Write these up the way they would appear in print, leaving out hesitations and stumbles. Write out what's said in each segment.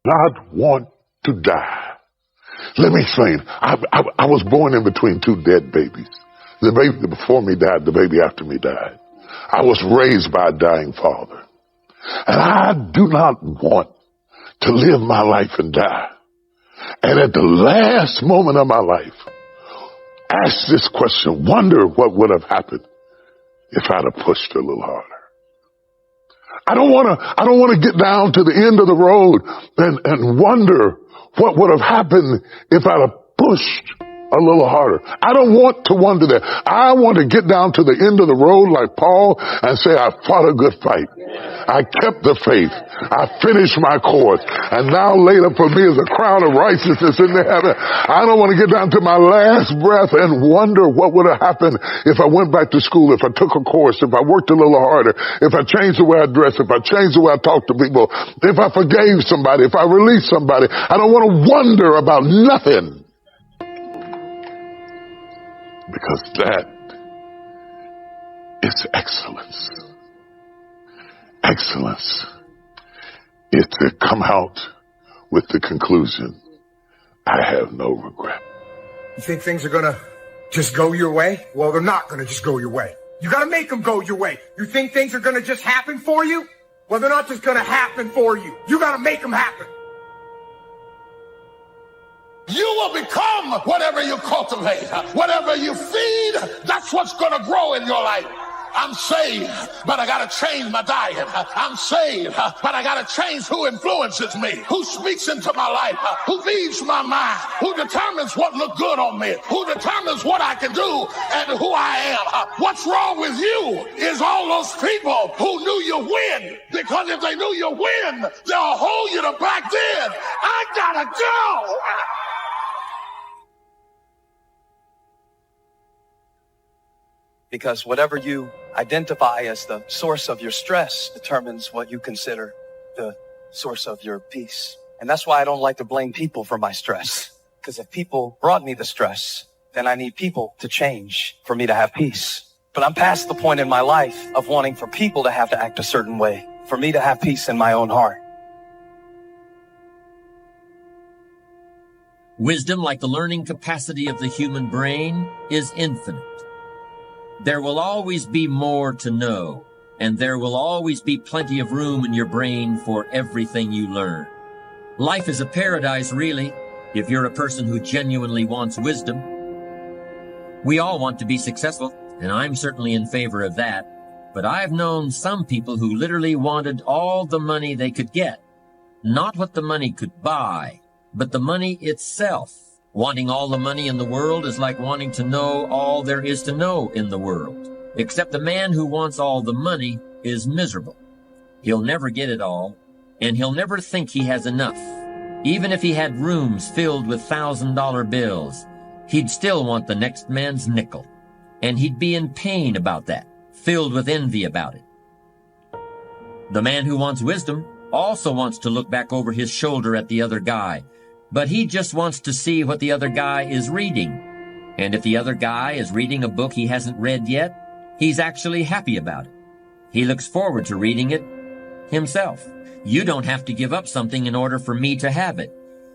not want to die. Let me explain. I was born in between two dead babies. The baby before me died, the baby after me died. I was raised by a dying father. And I do not want to live my life and die. And at the last moment of my life, ask this question, wonder what would have happened if I'd have pushed a little harder. I don't want to get down to the end of the road and wonder what would have happened if I'd have pushed a little harder. I don't want to wonder that. I want to get down to the end of the road like Paul and say, I fought a good fight. I kept the faith. I finished my course. And now laid up for me is a crown of righteousness in the heaven. I don't want to get down to my last breath and wonder what would have happened if I went back to school, if I took a course, if I worked a little harder, if I changed the way I dress, if I changed the way I talk to people, if I forgave somebody, if I released somebody. I don't want to wonder about nothing. Because that is excellence. Excellence is to come out with the conclusion, I have no regret. You think things are gonna just go your way? Well, they're not gonna just go your way. You gotta make them go your way. You think things are gonna just happen for you? Well, they're not just gonna happen for you. You gotta make them happen. You will become whatever you cultivate. Whatever you feed, that's what's going to grow in your life. I'm saved, but I got to change my diet. I'm saved, but I got to change who influences me, who speaks into my life, who feeds my mind, who determines what looks good on me, who determines what I can do and who I am. What's wrong with you is all those people who knew you win, because if they knew you win, they'll hold you to back then. I got to go. Because whatever you identify as the source of your stress determines what you consider the source of your peace. And that's why I don't like to blame people for my stress. Because if people brought me the stress, then I need people to change for me to have peace. But I'm past the point in my life of wanting for people to have to act a certain way, for me to have peace in my own heart. Wisdom, like the learning capacity of the human brain, is infinite. There will always be more to know, and there will always be plenty of room in your brain for everything you learn. Life is a paradise, really, if you're a person who genuinely wants wisdom. We all want to be successful, and I'm certainly in favor of that, but I've known some people who literally wanted all the money they could get. Not what the money could buy, but the money itself. Wanting all the money in the world is like wanting to know all there is to know in the world. Except the man who wants all the money is miserable. He'll never get it all, and he'll never think he has enough. Even if he had rooms filled with $1,000 bills, he'd still want the next man's nickel. And he'd be in pain about that, filled with envy about it. The man who wants wisdom also wants to look back over his shoulder at the other guy, but he just wants to see what the other guy is reading. And if the other guy is reading a book he hasn't read yet, he's actually happy about it. He looks forward to reading it himself. You don't have to give up something in order for me to have it.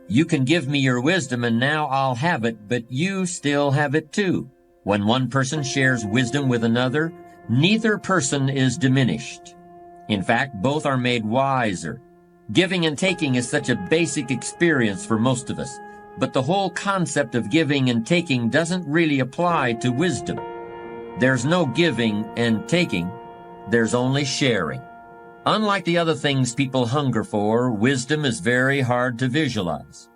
You can give me your wisdom and now I'll have it, but you still have it too. When one person shares wisdom with another, neither person is diminished. In fact, both are made wiser. Giving and taking is such a basic experience for most of us, but the whole concept of giving and taking doesn't really apply to wisdom. There's no giving and taking, there's only sharing. Unlike the other things people hunger for, wisdom is very hard to visualize.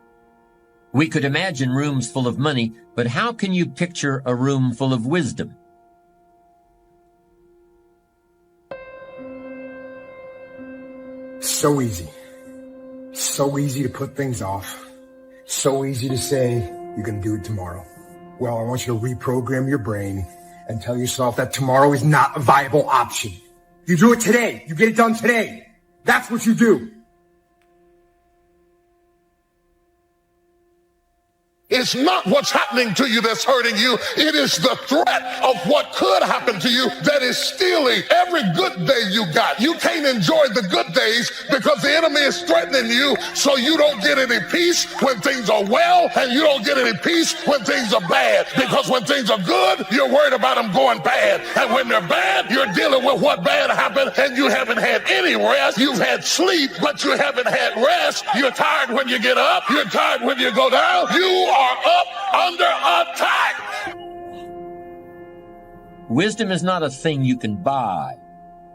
We could imagine rooms full of money, but how can you picture a room full of wisdom? So easy. So easy to put things off. So easy to say, you're going to do it tomorrow. Well, I want you to reprogram your brain and tell yourself that tomorrow is not a viable option. You do it today. You get it done today. That's what you do. It is not what's happening to you that's hurting you. It is the threat of what could happen to you that is stealing every good day you got. You can't enjoy the good days because the enemy is threatening you, so you don't get any peace when things are well, and you don't get any peace when things are bad. Because when things are good, you're worried about them going bad. And when they're bad, you're dealing with what bad happened, and you haven't had any rest. You've had sleep, but you haven't had rest. You're tired when you get up. You're tired when you go down. You are up under attack. Wisdom is not a thing you can buy,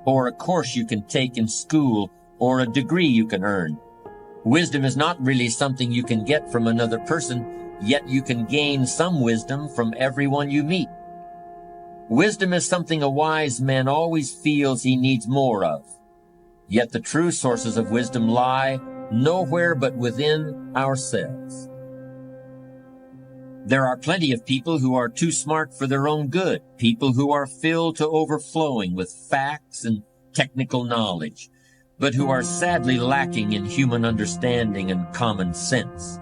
or a course you can take in school, or a degree you can earn. Wisdom is not really something you can get from another person, yet you can gain some wisdom from everyone you meet. Wisdom is something a wise man always feels he needs more of. Yet the true sources of wisdom lie nowhere but within ourselves. There are plenty of people who are too smart for their own good, people who are filled to overflowing with facts and technical knowledge, but who are sadly lacking in human understanding and common sense.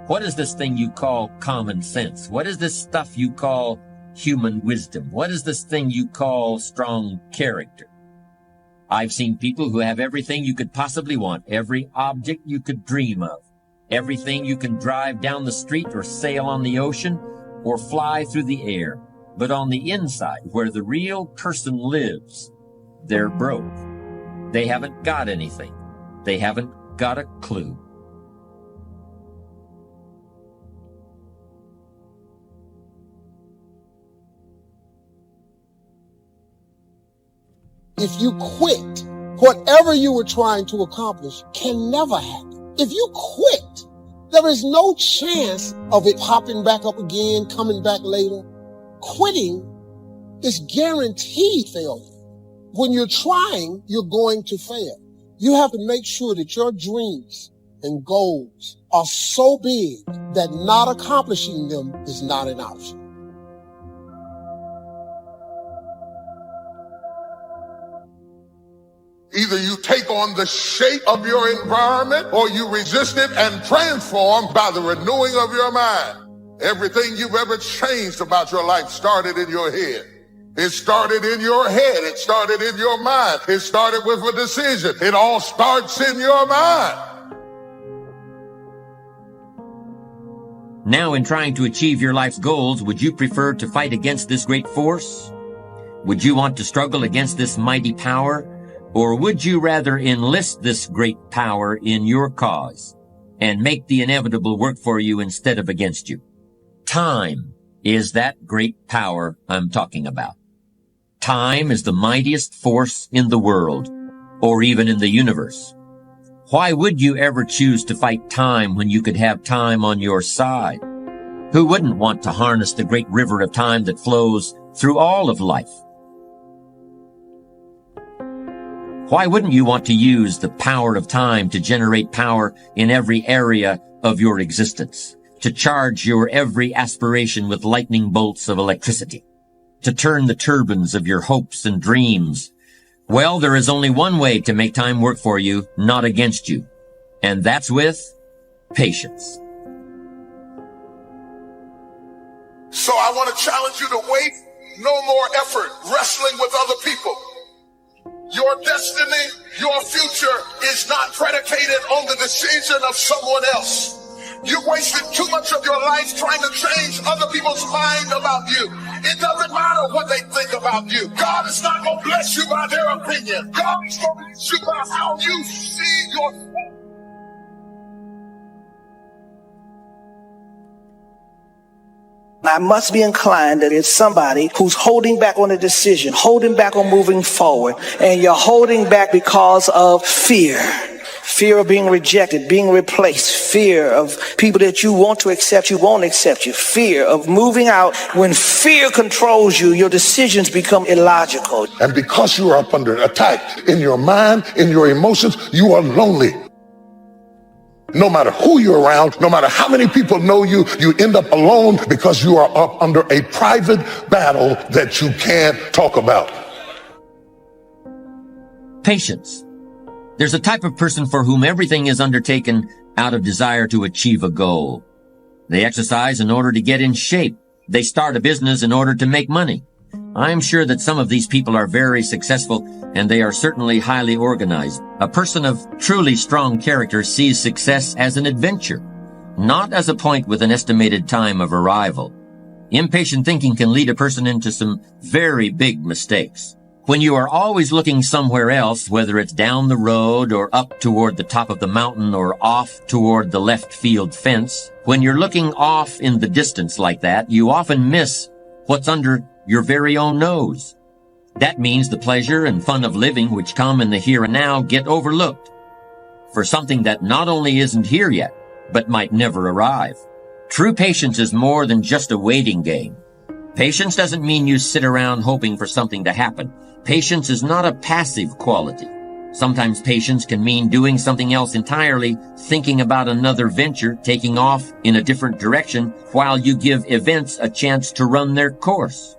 What is this thing you call common sense? What is this stuff you call human wisdom? What is this thing you call strong character? I've seen people who have everything you could possibly want, every object you could dream of, everything you can drive down the street or sail on the ocean or fly through the air. But on the inside, where the real person lives, they're broke. They haven't got anything. They haven't got a clue. If you quit, whatever you were trying to accomplish can never happen. If you quit, there is no chance of it popping back up again, coming back later. Quitting is guaranteed failure. When you're trying, you're going to fail. You have to make sure that your dreams and goals are so big that not accomplishing them is not an option. Either you take on the shape of your environment, or you resist it and transform by the renewing of your mind. Everything you've ever changed about your life started in your head. It started in your head. It started in your mind. It started with a decision. It all starts in your mind. Now, in trying to achieve your life's goals, would you prefer to fight against this great force? Would you want to struggle against this mighty power? Or would you rather enlist this great power in your cause and make the inevitable work for you instead of against you? Time is that great power I'm talking about. Time is the mightiest force in the world, or even in the universe. Why would you ever choose to fight time when you could have time on your side? Who wouldn't want to harness the great river of time that flows through all of life? Why wouldn't you want to use the power of time to generate power in every area of your existence, to charge your every aspiration with lightning bolts of electricity, to turn the turbines of your hopes and dreams? Well, there is only one way to make time work for you, not against you, and that's with patience. So I want to challenge you to wait no more effort wrestling with other people. Your destiny, your future is not predicated on the decision of someone else. You wasted too much of your life trying to change other people's mind about you. It doesn't matter what they think about you. God is not going to bless you by their opinion. God is going to bless you by how you see yourself. I must be inclined that it's somebody who's holding back on a decision, holding back on moving forward, and you're holding back because of fear. Fear of being rejected, being replaced, fear of people that you want to accept, you won't accept you, fear of moving out. When fear controls you, your decisions become illogical. And because you are up under attack in your mind, in your emotions, you are lonely. No matter who you're around, no matter how many people know you, you end up alone because you are up under a private battle that you can't talk about. Patience. There's a type of person for whom everything is undertaken out of desire to achieve a goal. They exercise in order to get in shape. They start a business in order to make money. I'm sure that some of these people are very successful, and they are certainly highly organized. A person of truly strong character sees success as an adventure, not as a point with an estimated time of arrival. Impatient thinking can lead a person into some very big mistakes. When you are always looking somewhere else, whether it's down the road or up toward the top of the mountain or off toward the left field fence, when you're looking off in the distance like that, you often miss what's under your very own nose. That means the pleasure and fun of living which come in the here and now get overlooked for something that not only isn't here yet, but might never arrive. True patience is more than just a waiting game. Patience doesn't mean you sit around hoping for something to happen. Patience is not a passive quality. Sometimes patience can mean doing something else entirely, thinking about another venture, taking off in a different direction while you give events a chance to run their course.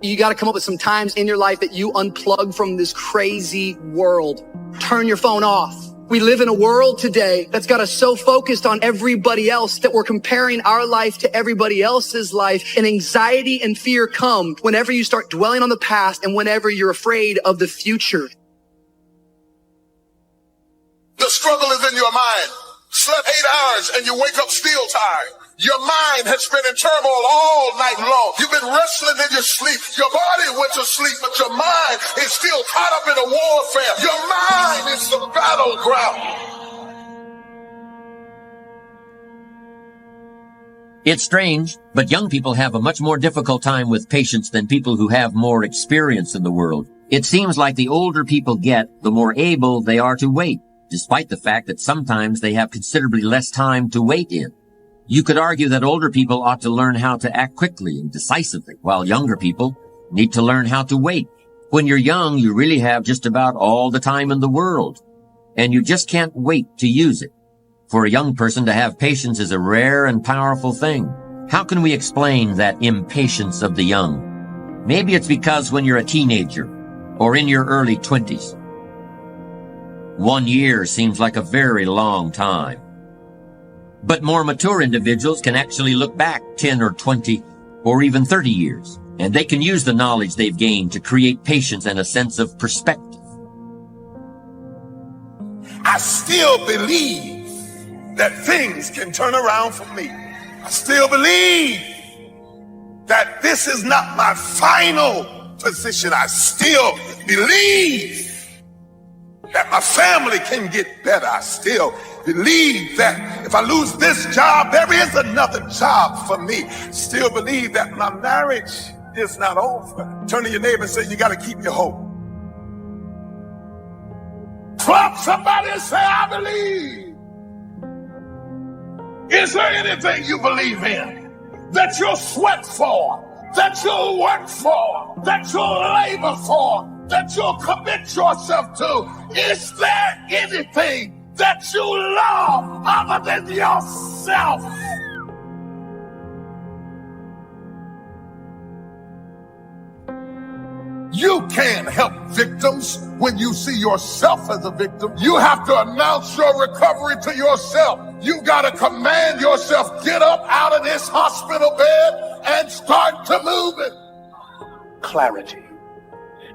You got to come up with some times in your life that you unplug from this crazy world. Turn your phone off. We live in a world today that's got us so focused on everybody else that we're comparing our life to everybody else's life. And anxiety and fear come whenever you start dwelling on the past and whenever you're afraid of the future. The struggle is in your mind. Slept 8 hours and you wake up still tired. Your mind has been in turmoil all night long. You've been wrestling in your sleep. Your body went to sleep, but your mind is still caught up in a warfare. Your mind is the battleground. It's strange, but young people have a much more difficult time with patience than people who have more experience in the world. It seems like the older people get, the more able they are to wait, despite the fact that sometimes they have considerably less time to wait in. You could argue that older people ought to learn how to act quickly and decisively, while younger people need to learn how to wait. When you're young, you really have just about all the time in the world, and you just can't wait to use it. For a young person to have patience is a rare and powerful thing. How can we explain that impatience of the young? Maybe it's because when you're a teenager or in your early 20s, 1 year seems like a very long time. But more mature individuals can actually look back 10 or 20 or even 30 years, and they can use the knowledge they've gained to create patience and a sense of perspective. I still believe that things can turn around for me. I still believe that this is not my final position. I still believe that my family can get better. I still believe that if I lose this job, there is another job for me. Still believe that my marriage is not over. Turn to your neighbor and say, you got to keep your hope. Clap somebody and say, I believe. Is there anything you believe in that you'll sweat for, that you'll work for, that you'll labor for, that you'll commit yourself to? Is there anything that you love other than yourself? You can't help victims when you see yourself as a victim. You have to announce your recovery to yourself. You got to command yourself, get up out of this hospital bed and start to move it. Clarity.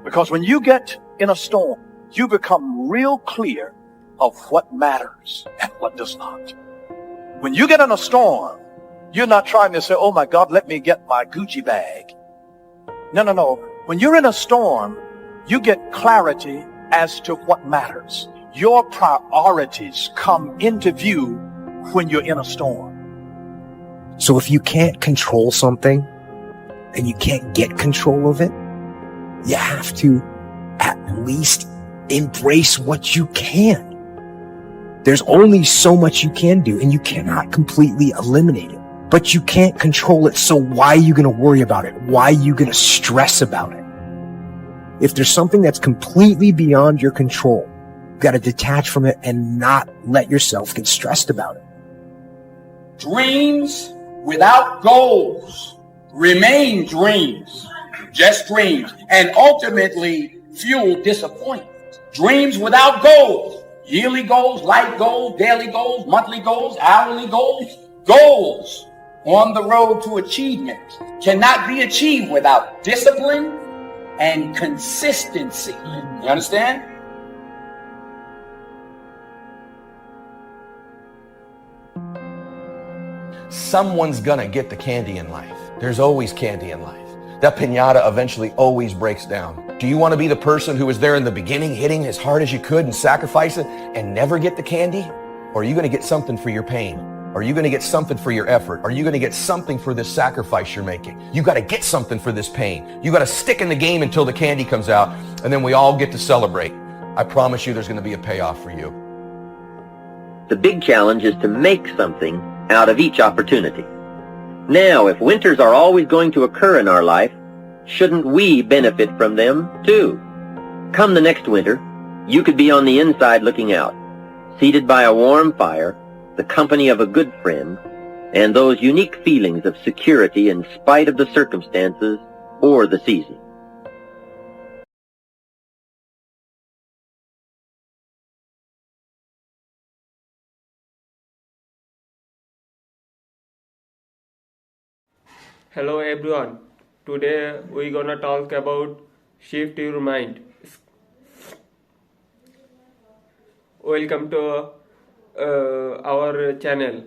Because when you get in a storm, you become real clear of what matters and what does not. When you get in a storm, you're not trying to say, oh my God, let me get my Gucci bag. No. When you're in a storm, you get clarity as to what matters. Your priorities come into view when you're in a storm. So if you can't control something and you can't get control of it, you have to at least embrace what you can. There's only so much you can do, and you cannot completely eliminate it. But you can't control it, so why are you going to worry about it? Why are you going to stress about it? If there's something that's completely beyond your control, you got to detach from it and not let yourself get stressed about it. Dreams without goals remain dreams, just dreams, and ultimately fuel disappointment. Dreams without goals yearly goals, life goals, daily goals, monthly goals, hourly goals. Goals on the road to achievement cannot be achieved without discipline and consistency. You understand? Someone's gonna get the candy in life. There's always candy in life. That piñata eventually always breaks down. Do you want to be the person who was there in the beginning, hitting as hard as you could and sacrificing and never get the candy? Or are you going to get something for your pain? Are you going to get something for your effort? Are you going to get something for this sacrifice you're making? You got to get something for this pain. You got to stick in the game until the candy comes out, and then we all get to celebrate. I promise you there's going to be a payoff for you. The big challenge is to make something out of each opportunity. Now, if winters are always going to occur in our life, shouldn't we benefit from them too? Come the next winter, you could be on the inside looking out, seated by a warm fire, the company of a good friend, and those unique feelings of security in spite of the circumstances or the season. Hello everyone. Today we're gonna talk about shift your mind. Welcome to our channel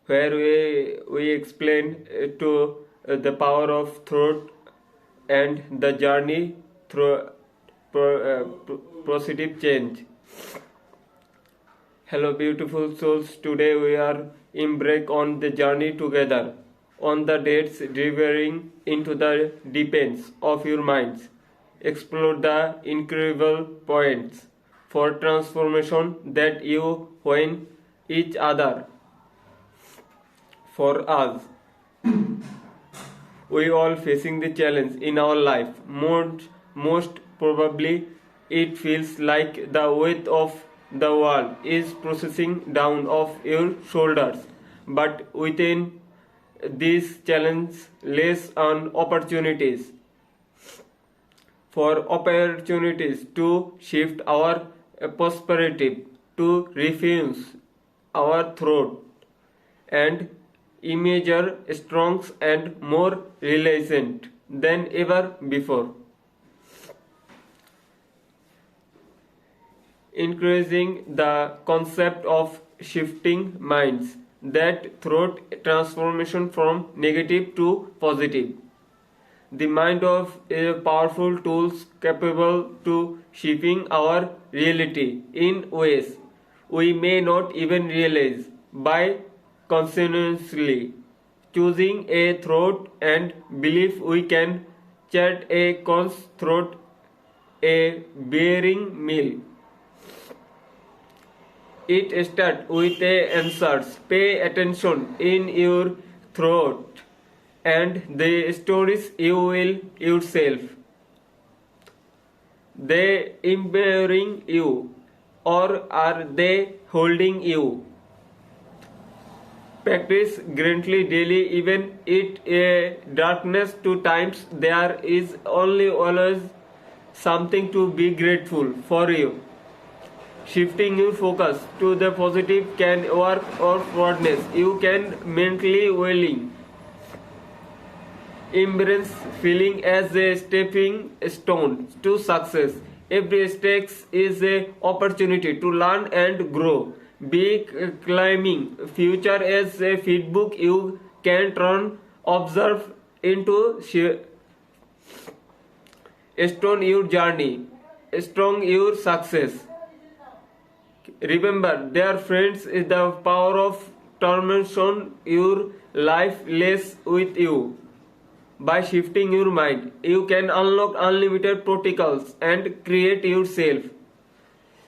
where we explain to the power of thought and the journey through positive change. Hello beautiful souls. Today we are embark on the journey together on the dates delivering into the deep ends of your minds. Explore the incredible points for transformation that you when each other. For us, we all facing the challenge in our life. Most probably it feels like the weight of the world is processing down off your shoulders, but within this challenge lays on opportunities to shift our perspective, to refuse our thought and imagine strong and more resilient than ever before. Increasing the concept of shifting minds that through transformation from negative to positive. The mind of a powerful tool capable to shaping our reality in ways we may not even realize. By consciously choosing a thought and belief, we can chart a course through a bearing meal. It starts with the answers. Pay attention in your throat and the stories you will yourself. They empowering you or are they holding you? Practice gently daily, even in a darkness to times. There is always something to be grateful for you. Shifting your focus to the positive can work or forwardness. You can mentally willing. Embrace feeling as a stepping stone to success. Every step is an opportunity to learn and grow. Be climbing future as a feedback you can turn, observe into stone your journey, strong your success. Remember, dear friends, is the power of transformation. Your life lays with you. By shifting your mind, you can unlock unlimited potentials and create yourself